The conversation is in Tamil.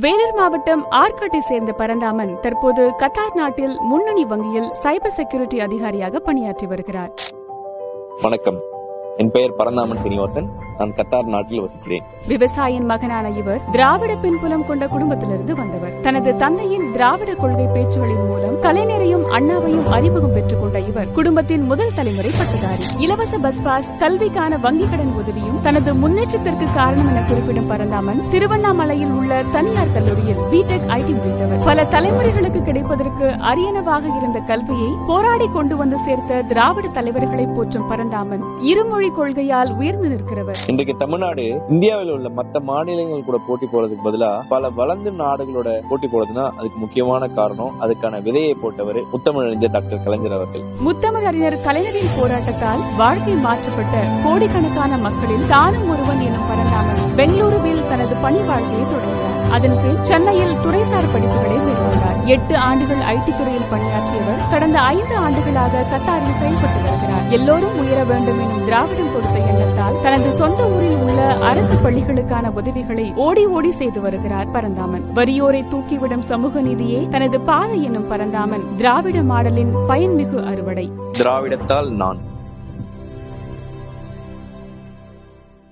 வேலூர் மாவட்டம் ஆற்காட்டை சேர்ந்த பரந்தாமன் தற்போது கத்தார் நாட்டில் முன்னணி வங்கியில் சைபர் செக்யூரிட்டி அதிகாரியாக பணியாற்றி வருகிறார். வணக்கம், என் பெயர் பரந்தாமன் சீனிவாசன். நான் கத்தார் நாட்டில் வசிக்கிறேன். விவசாயியின் மகனான இவர் திராவிட பின்புலம் கொண்ட குடும்பத்திலிருந்து வந்தவர். தனது தந்தையின் திராவிட கொள்கை பேச்சுகளின் மூலம் கலைஞரையும் அண்ணாவையும் அறிமுகம் பெற்றுக் கொண்ட இவர் குடும்பத்தின் முதல் தலைமுறை பட்டதாரி. இலவச பஸ் பாஸ், கல்விக்கான வங்கி கடன் உதவியும் தனது முன்னேற்றத்திற்கு காரணம் என குறிப்பிடும் பரந்தாமன் திருவண்ணாமலையில் உள்ள தனியார் கல்லூரியில் பிடெக் ஐடி முடித்தவர். பல தலைமுறைகளுக்கு கிடைப்பதற்கு அரியனவாக இருந்த கல்வியை போராடி கொண்டு வந்து சேர்த்த திராவிட தலைவர்களை போற்றும் பரந்தாமன் இருமொழி கொள்கையால் உயர்ந்து நிற்கிறவர். இன்றைக்கு தமிழ்நாடு இந்தியாவில் உள்ள மற்ற மாநிலங்கள் கூட போட்டி போறதுக்கு பதிலா பல வளர்ந்த நாடுகளோட போட்டி போறதுன்னா அதுக்கு முக்கியமான காரணம் அதுக்கான விதையை போட்டவர் முத்தமிழறிஞர் டாக்டர் கலைஞர் அவர்கள். முத்தமிழறிஞர் கலைஞரின் போராட்டத்தால் வாழ்க்கை மாற்றப்பட்ட கோடிக்கணக்கான மக்களில் தானும் ஒருவன் எனும் பரந்தாமன் பெங்களூருவில் தனது பணி வாழ்க்கையை தொடங்கினார். அதன் பின் சென்னையில் துறைசார் படிப்புகளை மேற்கொண்டார். 8 ஆண்டுகள் ஐடி துறையில் பணியாற்றியவர் கடந்த 5 ஆண்டுகளாக கத்தாரில் செயல்பட்டு வருகிறார். எல்லோரும் உயர வேண்டும் எனும் திராவிடம் கொடுத்த எண்ணத்தால் தனது சொந்த ஊரில் உள்ள அரசு பள்ளிகளுக்கான உதவிகளை ஓடி ஓடி செய்து வருகிறார் பரந்தாமன். வறியோரை தூக்கிவிடும் சமூக நீதியே தனது பாதை எனும் பரந்தாமன் திராவிட மாடலின் பயன்மிகு அறுவடை. திராவிடத்தால் நான்